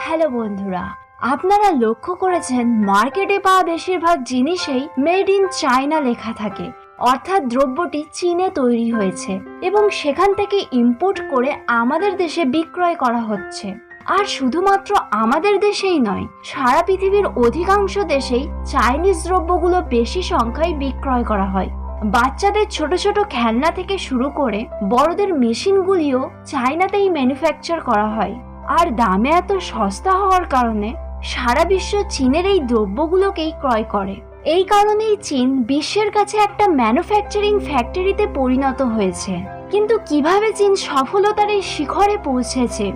Hello বন্ধুরা, আপনারা লক্ষ্য করেছেন মার্কেটে পাওয়া বেশিরভাগ জিনিসেই মেড ইন চায়না লেখা থাকে, অর্থাৎ দ্রব্যটি চীনে তৈরি হয়েছে এবং সেখান থেকে ইম্পোর্ট করে আমাদের দেশে বিক্রয় করা হচ্ছে। আর শুধুমাত্র আমাদের দেশেই নয়, সারা পৃথিবীর অধিকাংশ দেশেই চাইনিজ দ্রব্যগুলো বেশি সংখ্যায় বিক্রয় করা হয়। বাচ্চাদের ছোট ছোট খেলনা থেকে শুরু করে বড়দের মেশিনগুলিও চায়নাতেই ম্যানুফ্যাকচার করা হয়। আর দামে এত সস্তা হওয়ার কারণে সারা বিশ্ব চীনের এই দ্রব্যগুলোকেই ক্রয় করে। এই কারণেই চীন বিশ্বের কাছে একটা ম্যানুফ্যাকচারিং ফ্যাক্টরিতে পরিণত হয়েছে। কিন্তু কিভাবে চীন সফলতার এই শিখরে পৌঁছেছে,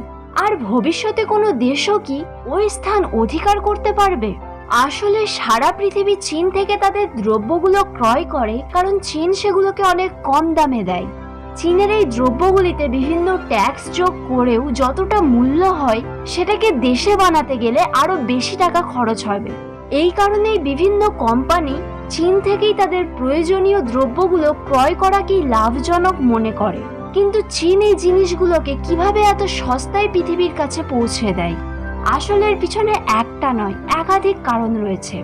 আর ভবিষ্যতে কোনো দেশও কি ওই স্থান অধিকার করতে পারবে? আসলে সারা পৃথিবী চীন থেকে তাদের দ্রব্যগুলো ক্রয় করে, কারণ চীন সেগুলোকে অনেক কম দামে দেয়। চীনের এই দ্রব্যগুলিতে বিভিন্ন ট্যাক্স যোগ করেও যতটা মূল্য হয়, সেটাকে দেশে বানাতে গেলে আরো বেশি টাকা খরচ হবে। এই কারণেই বিভিন্ন কোম্পানি চীন থেকেই তাদের প্রয়োজনীয় দ্রব্যগুলো ক্রয় করাকেই লাভজনক মনে করে। কিন্তু চীন এই জিনিসগুলোকে কিভাবে এত সস্তায় পৃথিবীর কাছে পৌঁছে দেয়? আসলে এর পিছনে একটা নয়, একাধিক কারণ রয়েছে।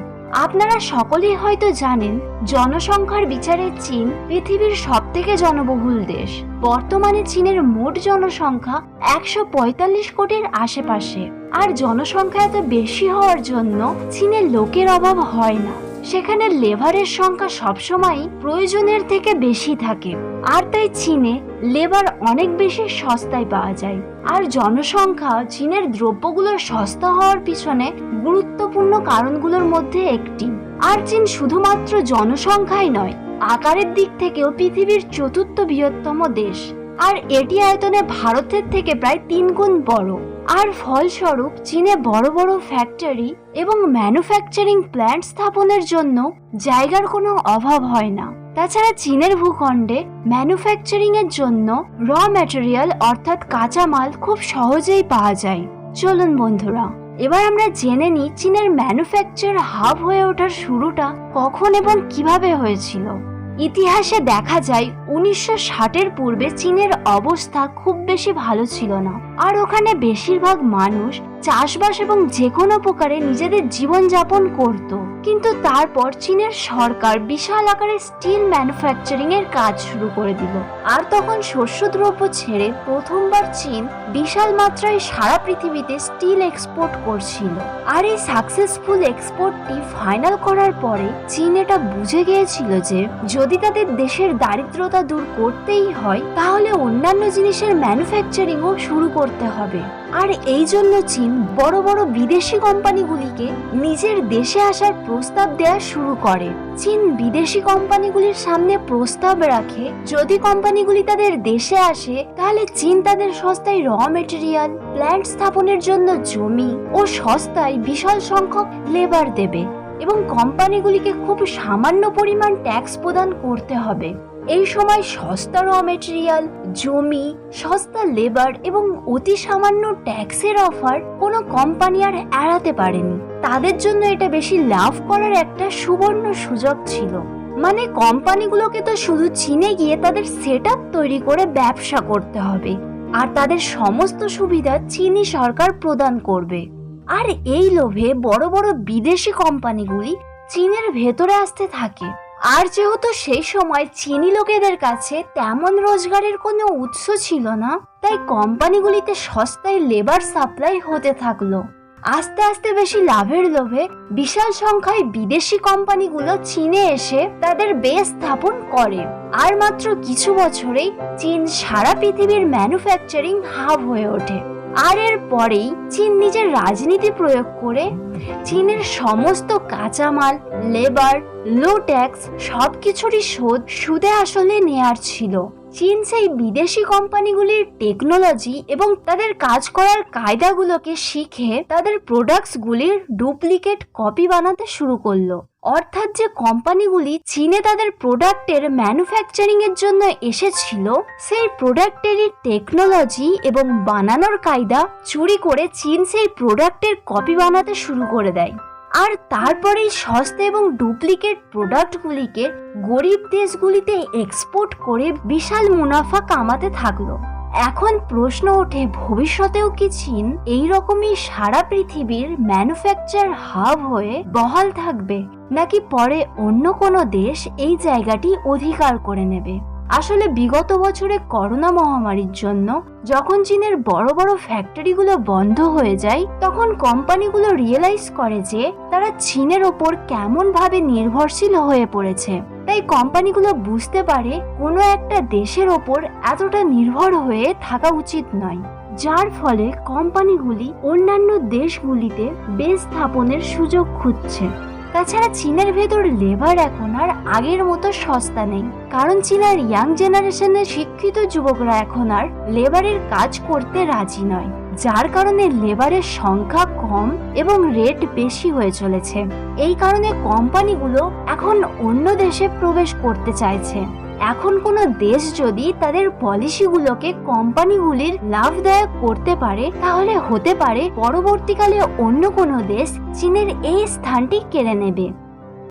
আপনারা সকলেই হয়তো জানেন, জনসংখ্যার বিচারে চীন পৃথিবীর সবথেকে জনবহুল দেশ। বর্তমানে চীনের মোট জনসংখ্যা 145 কোটির আশেপাশে। আর জনসংখ্যা এত বেশি হওয়ার জন্য চীনের লোকের অভাব হয় না। সেখানে লেবারের সংখ্যা সবসময়ই প্রয়োজনের থেকে বেশি থাকে, আর তাই চীনে লেবার অনেক বেশি সস্তায় পাওয়া যায়। আর জনসংখ্যা চীনের দ্রব্যগুলোর সস্তা হওয়ার পিছনে গুরুত্বপূর্ণ কারণগুলোর মধ্যে একটি। আর চীন শুধুমাত্র জনসংখ্যাই নয়, আকারের দিক থেকেও পৃথিবীর চতুর্থ বৃহত্তম দেশ। আর এটি আয়তনে ভারতের থেকে প্রায় 3 গুণ বড়। আর ফলস্বরূপ চীনে বড় বড় ফ্যাক্টরি এবং ম্যানুফ্যাকচারিং প্ল্যান্ট স্থাপনের জন্য জায়গার কোনো অভাব হয় না। তাছাড়া চীনের ভূখণ্ডে ম্যানুফ্যাকচারিং এর জন্য র ম্যাটেরিয়াল অর্থাৎ কাঁচামাল খুব সহজেই পাওয়া যায়। চলুন বন্ধুরা, এবার আমরা জেনে নিই চীনের ম্যানুফ্যাকচার হাব হয়ে ওঠার শুরুটা কখন এবং কিভাবে হয়েছিল। ইতিহাসে দেখা যায় 1960-এর পূর্বে চীনের অবস্থা খুব বেশি ভালো ছিল না। আর ওখানে বেশিরভাগ মানুষ চাষবাস এবং যে কোনো প্রকারে নিজেদের জীবনযাপন করত। কিন্তু তারপর চীনের সরকার বিশাল আকারে স্টিল ম্যানুফ্যাকচারিং এর কাজ শুরু করে দিল। আর তখন শস্যদ্রব্য ছেড়ে প্রথমবার চীন বিশাল মাত্রায় সারা পৃথিবীতে স্টিল এক্সপোর্ট করছিল। আর এই সাকসেসফুল এক্সপোর্টটি ফাইনাল করার পরে চীন এটা বুঝে গিয়েছিল যে যদি তাদের দেশের দারিদ্রতা দূর করতেই হয়, তাহলে অন্যান্য জিনিসের ম্যানুফ্যাকচারিংও শুরু করতে হবে। আর এই জন্য চীন বড় বড় বিদেশি কোম্পানিগুলিকে নিজের দেশে আসার প্রস্তাব দেওয়া শুরু করে। চীন বিদেশি কোম্পানিগুলির সামনে প্রস্তাব রাখে, যদি কোম্পানিগুলি তাদের দেশে আসে, তাহলে চীন তাদের সস্তায় র মেটেরিয়াল, প্ল্যান্ট স্থাপনের জন্য জমি ও সস্তায় বিশাল সংখ্যক লেবার দেবে এবং কোম্পানিগুলিকে খুব সামান্য পরিমাণ ট্যাক্স প্রদান করতে হবে। এই সময় সস্তা র মেটেরিয়াল, জমি, সস্তা লেবার এবং অতি সামান্য ট্যাক্সের অফার কোনো কোম্পানি আর এড়াতে পারেনি। তাদের জন্য এটা বেশি লাভ করার একটা সুবর্ণ সুযোগ ছিল। মানে কোম্পানিগুলোকে তো শুধু চীনে গিয়ে তাদের সেটআপ তৈরি করে ব্যবসা করতে হবে, আর তাদের সমস্ত সুবিধা চীনি সরকার প্রদান করবে। আর এই লোভে বড় বড় বিদেশি কোম্পানিগুলি চীনের ভেতরে আসতে থাকে। আর যেহেতু সেই সময় চীনি লোকেদের কাছে তেমন রোজগারের কোনো উৎস ছিল না, তাই কোম্পানিগুলিতে সস্তায় লেবার সাপ্লাই হতে থাকলো। আস্তে আস্তে বেশি লাভের লোভে বিশাল সংখ্যায় বিদেশি কোম্পানিগুলো চীনে এসে তাদের বেস স্থাপন করে। আর মাত্র কিছু বছরেই চীন সারা পৃথিবীর ম্যানুফ্যাকচারিং হাব হয়ে ওঠে। আর এর পরেই চীন নিজের রাজনীতি প্রয়োগ করে চীনের সমস্ত কাঁচামাল, লেবার, লো ট্যাক্স সবকিছুরই সুদে আসলে নেয়ার ছিল। চীন সেই বিদেশি কোম্পানিগুলির টেকনোলজি এবং তাদের কাজ করার কায়দাগুলোকে শিখে তাদের প্রোডাক্টসগুলির ডুপ্লিকেট কপি বানাতে শুরু করলো। অর্থাৎ যে কোম্পানিগুলি চীনে তাদের প্রোডাক্টের ম্যানুফ্যাকচারিং এর জন্য এসেছিল, সেই প্রোডাক্টেরই টেকনোলজি এবং বানানোর কায়দা চুরি করে চীন সেই প্রোডাক্টের কপি বানাতে শুরু করে দেয়। আর তারপরেই সস্তা এবং ডুপ্লিকেট প্রোডাক্টগুলিকে গরিব দেশগুলিতে এক্সপোর্ট করে বিশাল মুনাফা কামাতে থাকলো। এখন প্রশ্ন ওঠে, ভবিষ্যতেও কি চীন এইরকমই সারা পৃথিবীর ম্যানুফ্যাকচার হাব হয়ে বহাল থাকবে, নাকি পরে অন্য কোনো দেশ এই জায়গাটি অধিকার করে নেবে? আসলে বিগত বছরে করোনা মহামারীর জন্য যখন চীনের বড় বড় ফ্যাক্টরিগুলো বন্ধ হয়ে যায়, তখন কোম্পানিগুলো রিয়েলাইজ করে যে তারা চীনের ওপর কেমন ভাবে নির্ভরশীল হয়ে পড়েছে। তাই কোম্পানিগুলো বুঝতে পারে কোনো একটা দেশের ওপর এতটা নির্ভর হয়ে থাকা উচিত নয়, যার ফলে কোম্পানিগুলি অন্যান্য দেশগুলিতে বেস স্থাপনের সুযোগ খুঁজছে। তাছাড়া চীনের ভেতর লেবার এখন আর আগের মতো সস্তা নেই, কারণ চীনের ইয়াং জেনারেশনের শিক্ষিত যুবকরা এখন আর লেবারের কাজ করতে রাজি নয়, যার কারণে লেবারের সংখ্যা কম এবং রেট বেশি হয়ে চলেছে। এই কারণে কোম্পানিগুলো এখন অন্য দেশে প্রবেশ করতে চাইছে। এখন কোনো দেশ যদি তাদের পলিসিগুলোকে কোম্পানিগুলির লাভদায়ক করতে পারে, তাহলে হতে পারে পরবর্তীকালে অন্য কোনো দেশ চীনের এই স্থানটি কেড়ে নেবে।